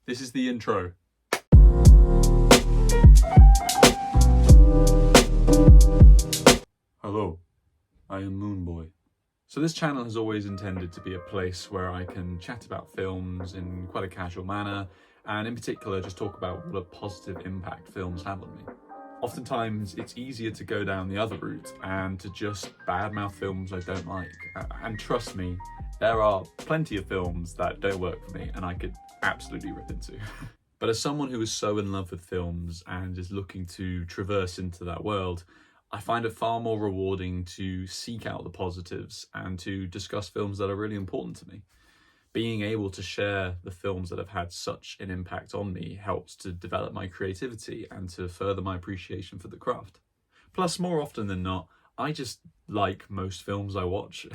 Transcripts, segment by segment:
This is the intro. Hello, I am Moonboy. So this channel has always intended to be a place where I can chat about films in quite a casual manner, and in particular just talk about what a positive impact films have on me. Oftentimes it's easier to go down the other route and to just badmouth films I don't like. And trust me, there are plenty of films that don't work for me and I could absolutely rip into. But as someone who is so in love with films and is looking to traverse into that world, I find it far more rewarding to seek out the positives and to discuss films that are really important to me. Being able to share the films that have had such an impact on me helps to develop my creativity and to further my appreciation for the craft. Plus, more often than not, I just like most films I watch.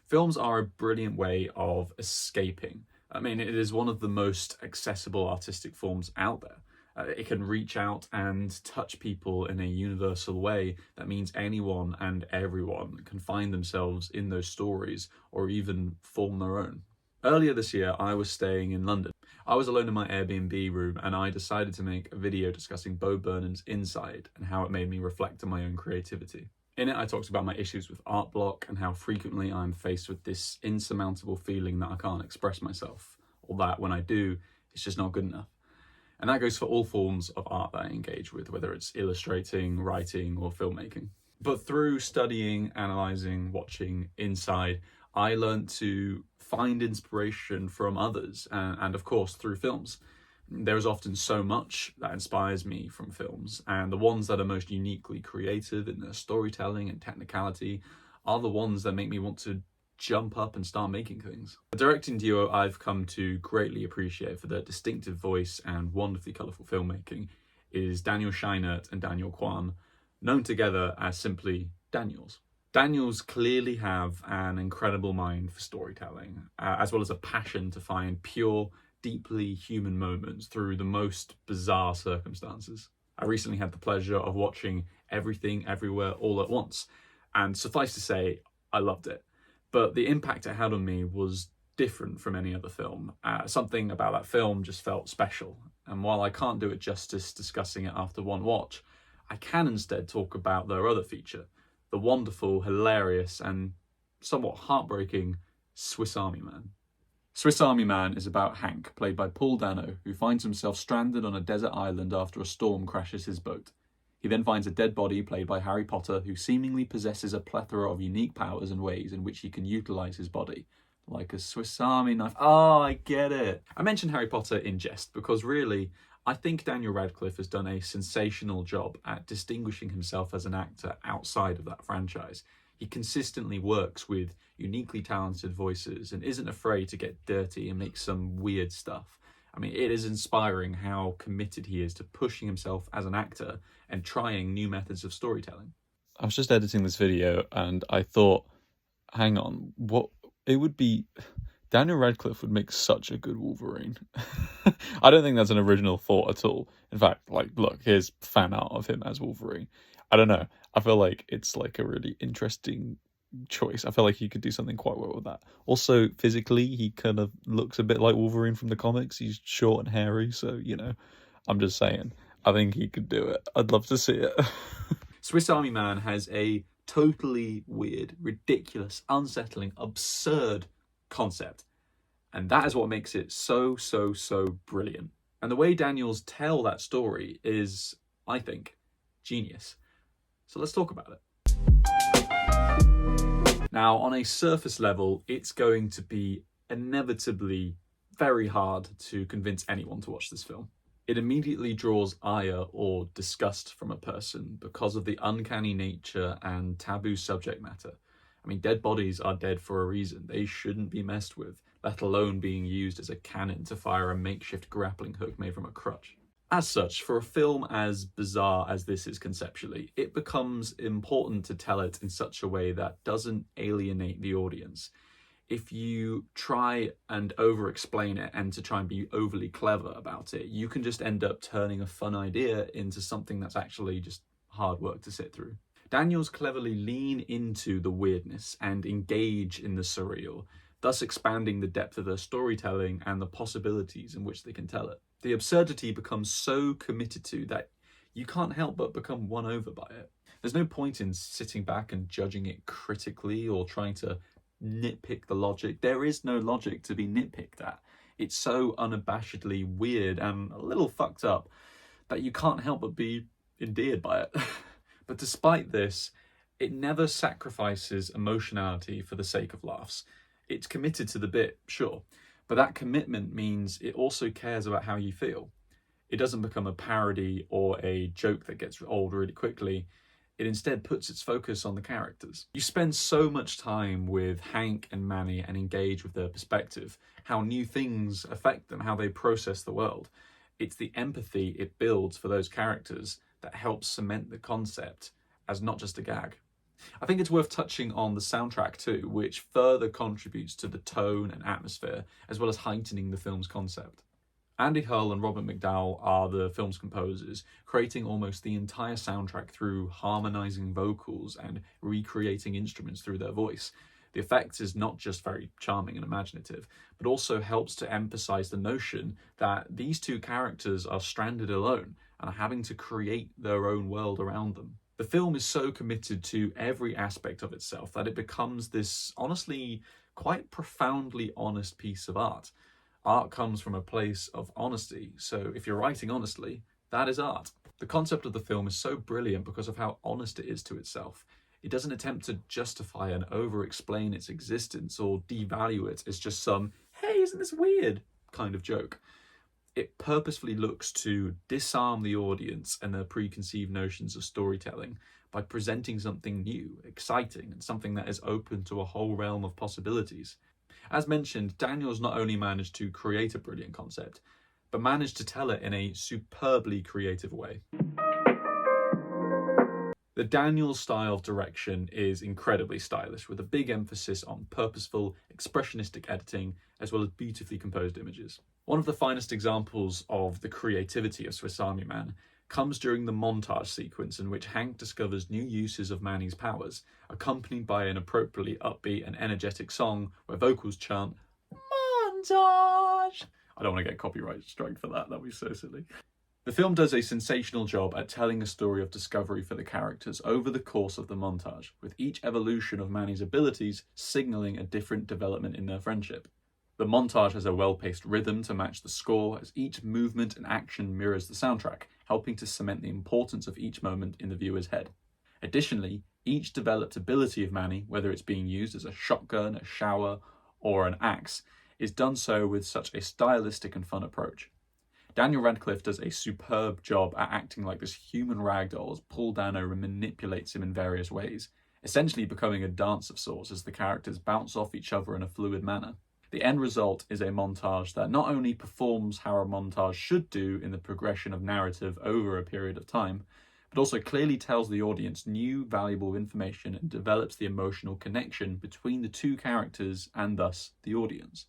Films are a brilliant way of escaping. I mean, it is one of the most accessible artistic forms out there. It can reach out and touch people in a universal way that means anyone and everyone can find themselves in those stories or even form their own. Earlier this year, I was staying in London. I was alone in my Airbnb room and I decided to make a video discussing Bo Burnham's Inside and how it made me reflect on my own creativity. In it, I talked about my issues with art block and how frequently I'm faced with this insurmountable feeling that I can't express myself, or that when I do, it's just not good enough. And that goes for all forms of art that I engage with, whether it's illustrating, writing, or filmmaking. But through studying, analysing, watching Inside, I learned to find inspiration from others and of course through films. There is often so much that inspires me from films, and the ones that are most uniquely creative in their storytelling and technicality are the ones that make me want to jump up and start making things. The directing duo I've come to greatly appreciate for their distinctive voice and wonderfully colourful filmmaking is Daniel Scheinert and Daniel Kwan, known together as simply Daniels. Daniels clearly have an incredible mind for storytelling, as well as a passion to find pure, deeply human moments through the most bizarre circumstances. I recently had the pleasure of watching Everything Everywhere All at Once, and suffice to say, I loved it. But the impact it had on me was different from any other film. Something about that film just felt special, and while I can't do it justice discussing it after one watch, I can instead talk about their other feature, the wonderful, hilarious, and somewhat heartbreaking Swiss Army Man. Swiss Army Man is about Hank, played by Paul Dano, who finds himself stranded on a desert island after a storm crashes his boat. He then finds a dead body, played by Harry Potter, who seemingly possesses a plethora of unique powers and ways in which he can utilise his body. Like a Swiss Army knife. Oh, I get it. I mentioned Harry Potter in jest because really, I think Daniel Radcliffe has done a sensational job at distinguishing himself as an actor outside of that franchise. He consistently works with uniquely talented voices and isn't afraid to get dirty and make some weird stuff. I mean, it is inspiring how committed he is to pushing himself as an actor and trying new methods of storytelling. I was just editing this video and I thought, hang on, what it would be... Daniel Radcliffe would make such a good Wolverine. I don't think that's an original thought at all. In fact, like, look, here's fan art of him as Wolverine. I don't know. I feel like it's like a really interesting choice. I feel like he could do something quite well with that. Also, physically, he kind of looks a bit like Wolverine from the comics. He's short and hairy, so, you know, I'm just saying. I think he could do it. I'd love to see it. Swiss Army Man has a totally weird, ridiculous, unsettling, absurd concept, and that is what makes it so brilliant. And the way Daniels tell that story is, I think, genius. So let's talk about it. Now, on a surface level, it's going to be inevitably very hard to convince anyone to watch this film. It immediately draws ire or disgust from a person because of the uncanny nature and taboo subject matter. I mean, dead bodies are dead for a reason. They shouldn't be messed with, let alone being used as a cannon to fire a makeshift grappling hook made from a crutch. As such, for a film as bizarre as this is conceptually, it becomes important to tell it in such a way that doesn't alienate the audience. If you try and over-explain it and to try and be overly clever about it, you can just end up turning a fun idea into something that's actually just hard work to sit through. Daniels cleverly lean into the weirdness and engage in the surreal, thus expanding the depth of their storytelling and the possibilities in which they can tell it. The absurdity becomes so committed to that you can't help but become won over by it. There's no point in sitting back and judging it critically or trying to nitpick the logic. There is no logic to be nitpicked at. It's so unabashedly weird and a little fucked up that you can't help but be endeared by it. But despite this, it never sacrifices emotionality for the sake of laughs. It's committed to the bit, sure, but that commitment means it also cares about how you feel. It doesn't become a parody or a joke that gets old really quickly. It instead puts its focus on the characters. You spend so much time with Hank and Manny and engage with their perspective, how new things affect them, how they process the world. It's the empathy it builds for those characters that helps cement the concept as not just a gag. I think it's worth touching on the soundtrack too, which further contributes to the tone and atmosphere, as well as heightening the film's concept. Andy Hull and Robert McDowell are the film's composers, creating almost the entire soundtrack through harmonizing vocals and recreating instruments through their voice. The effect is not just very charming and imaginative, but also helps to emphasize the notion that these two characters are stranded alone and are having to create their own world around them. The film is so committed to every aspect of itself that it becomes this, honestly, quite profoundly honest piece of art. Art comes from a place of honesty, so if you're writing honestly, that is art. The concept of the film is so brilliant because of how honest it is to itself. It doesn't attempt to justify and over-explain its existence or devalue it as just some, hey, isn't this weird, kind of joke. It purposefully looks to disarm the audience and their preconceived notions of storytelling by presenting something new, exciting, and something that is open to a whole realm of possibilities. As mentioned, Daniels not only managed to create a brilliant concept, but managed to tell it in a superbly creative way. The Daniels style of direction is incredibly stylish, with a big emphasis on purposeful, expressionistic editing, as well as beautifully composed images. One of the finest examples of the creativity of Swiss Army Man comes during the montage sequence in which Hank discovers new uses of Manny's powers, accompanied by an appropriately upbeat and energetic song where vocals chant, "Montage!" I don't want to get copyright strike for that, that'd be so silly. The film does a sensational job at telling a story of discovery for the characters over the course of the montage, with each evolution of Manny's abilities signalling a different development in their friendship. The montage has a well-paced rhythm to match the score, as each movement and action mirrors the soundtrack, helping to cement the importance of each moment in the viewer's head. Additionally, each developed ability of Manny, whether it's being used as a shotgun, a shower, or an axe, is done so with such a stylistic and fun approach. Daniel Radcliffe does a superb job at acting like this human ragdoll as Paul Dano manipulates him in various ways, essentially becoming a dance of sorts as the characters bounce off each other in a fluid manner. The end result is a montage that not only performs how a montage should do in the progression of narrative over a period of time, but also clearly tells the audience new valuable information and develops the emotional connection between the two characters and thus the audience.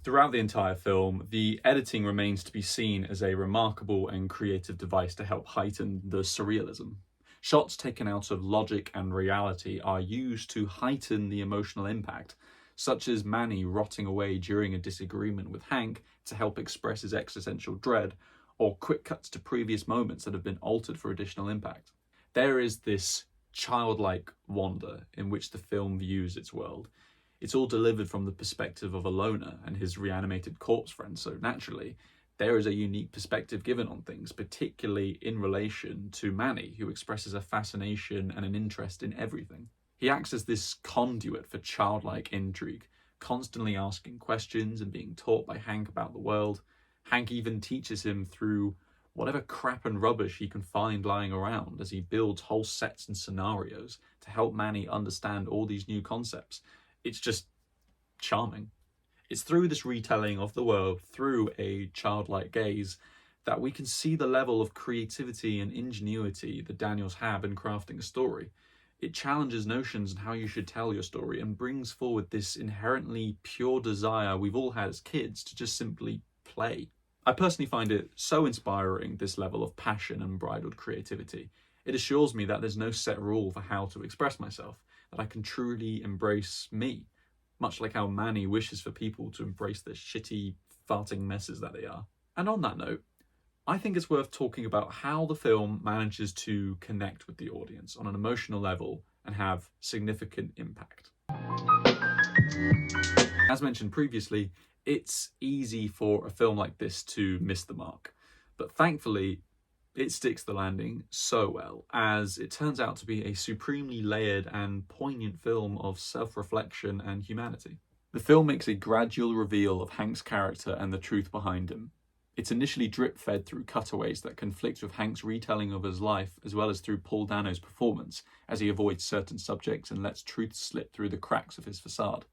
Throughout the entire film, the editing remains to be seen as a remarkable and creative device to help heighten the surrealism. Shots taken out of logic and reality are used to heighten the emotional impact, such as Manny rotting away during a disagreement with Hank to help express his existential dread, or quick cuts to previous moments that have been altered for additional impact. There is this childlike wonder in which the film views its world. It's all delivered from the perspective of a loner and his reanimated corpse friend, so naturally, there is a unique perspective given on things, particularly in relation to Manny, who expresses a fascination and an interest in everything. He acts as this conduit for childlike intrigue, constantly asking questions and being taught by Hank about the world. Hank even teaches him through whatever crap and rubbish he can find lying around as he builds whole sets and scenarios to help Manny understand all these new concepts. It's just charming. It's through this retelling of the world through a childlike gaze that we can see the level of creativity and ingenuity that Daniels have in crafting a story. It challenges notions on how you should tell your story and brings forward this inherently pure desire we've all had as kids to just simply play. I personally find it so inspiring, this level of passion and unbridled creativity. It assures me that there's no set rule for how to express myself, that I can truly embrace me, much like how Manny wishes for people to embrace the shitty, farting messes that they are. And on that note, I think it's worth talking about how the film manages to connect with the audience on an emotional level and have significant impact. As mentioned previously, it's easy for a film like this to miss the mark, but thankfully it sticks the landing so well, as it turns out to be a supremely layered and poignant film of self-reflection and humanity. The film makes a gradual reveal of Hank's character and the truth behind him. It's initially drip-fed through cutaways that conflict with Hank's retelling of his life, as well as through Paul Dano's performance, as he avoids certain subjects and lets truth slip through the cracks of his facade.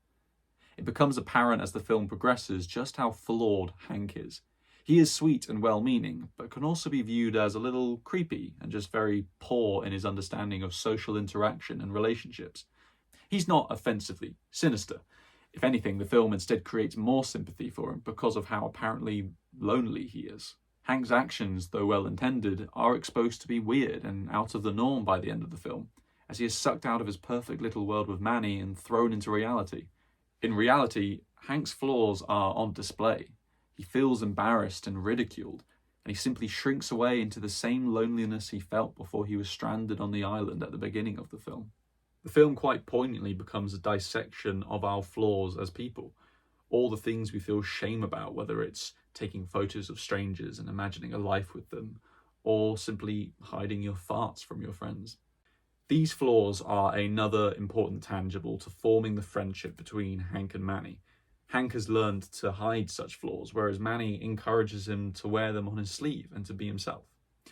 It becomes apparent as the film progresses just how flawed Hank is. He is sweet and well-meaning, but can also be viewed as a little creepy and just very poor in his understanding of social interaction and relationships. He's not offensively sinister. If anything, the film instead creates more sympathy for him because of how apparently lonely he is. Hank's actions, though well-intended, are exposed to be weird and out of the norm by the end of the film, as he is sucked out of his perfect little world with Manny and thrown into reality. In reality, Hank's flaws are on display. He feels embarrassed and ridiculed, and he simply shrinks away into the same loneliness he felt before he was stranded on the island at the beginning of the film. The film quite poignantly becomes a dissection of our flaws as people, all the things we feel shame about, whether it's taking photos of strangers and imagining a life with them, or simply hiding your farts from your friends. These flaws are another important tangible to forming the friendship between Hank and Manny. Hank has learned to hide such flaws, whereas Manny encourages him to wear them on his sleeve and to be himself.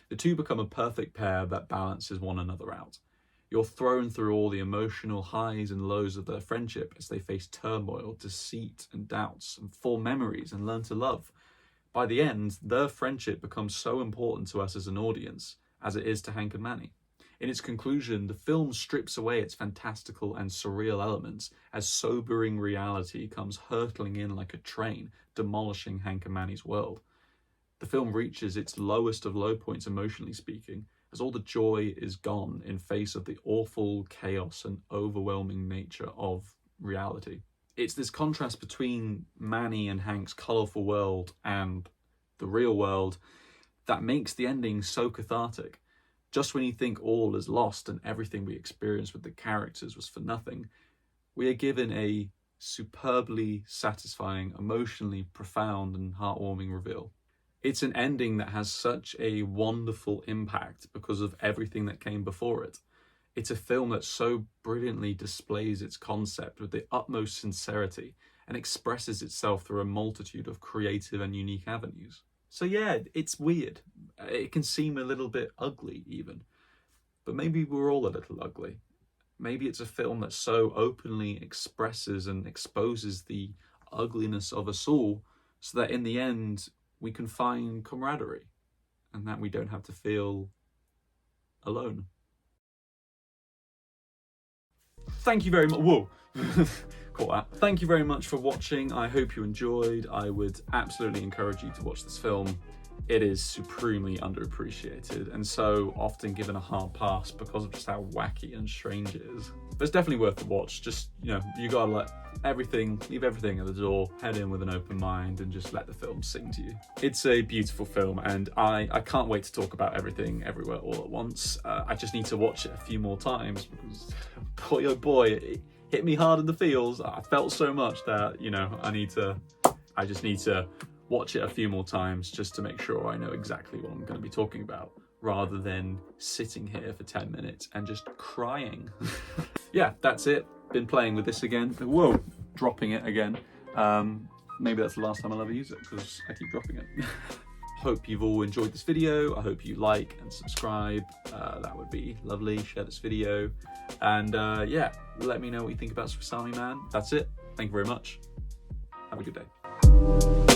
The two become a perfect pair that balances one another out. You're thrown through all the emotional highs and lows of their friendship as they face turmoil, deceit and doubts, and form memories and learn to love. By the end, their friendship becomes so important to us as an audience as it is to Hank and Manny. In its conclusion, the film strips away its fantastical and surreal elements as sobering reality comes hurtling in like a train, demolishing Hank and Manny's world. The film reaches its lowest of low points emotionally speaking, as all the joy is gone in face of the awful chaos and overwhelming nature of reality. It's this contrast between Manny and Hank's colourful world and the real world that makes the ending so cathartic. Just when you think all is lost and everything we experienced with the characters was for nothing, we are given a superbly satisfying, emotionally profound and heartwarming reveal. It's an ending that has such a wonderful impact because of everything that came before it. It's a film that so brilliantly displays its concept with the utmost sincerity and expresses itself through a multitude of creative and unique avenues. So yeah, it's weird. It can seem a little bit ugly even, but maybe we're all a little ugly. Maybe it's a film that so openly expresses and exposes the ugliness of us all so that in the end we can find camaraderie and that we don't have to feel alone. Thank you very much. Whoa. Caught that. Thank you very much for watching. I hope you enjoyed. I would absolutely encourage you to watch this film. It is supremely underappreciated and so often given a hard pass because of just how wacky and strange it is. But it's definitely worth the watch. Just, you gotta leave everything at the door, head in with an open mind and just let the film sing to you. It's a beautiful film and I can't wait to talk about everything everywhere all at once. I just need to watch it a few more times because boy oh boy, it hit me hard in the feels. I felt so much that, I just need to watch it a few more times just to make sure I know exactly what I'm going to be talking about, rather than sitting here for 10 minutes and just crying. Yeah, that's it. Been playing with this again. Whoa, dropping it again. Maybe that's the last time I'll ever use it because I keep dropping it. Hope you've all enjoyed this video. I hope you like and subscribe. That would be lovely. Share this video. And yeah, let me know what you think about Swiss Army Man. That's it. Thank you very much. Have a good day.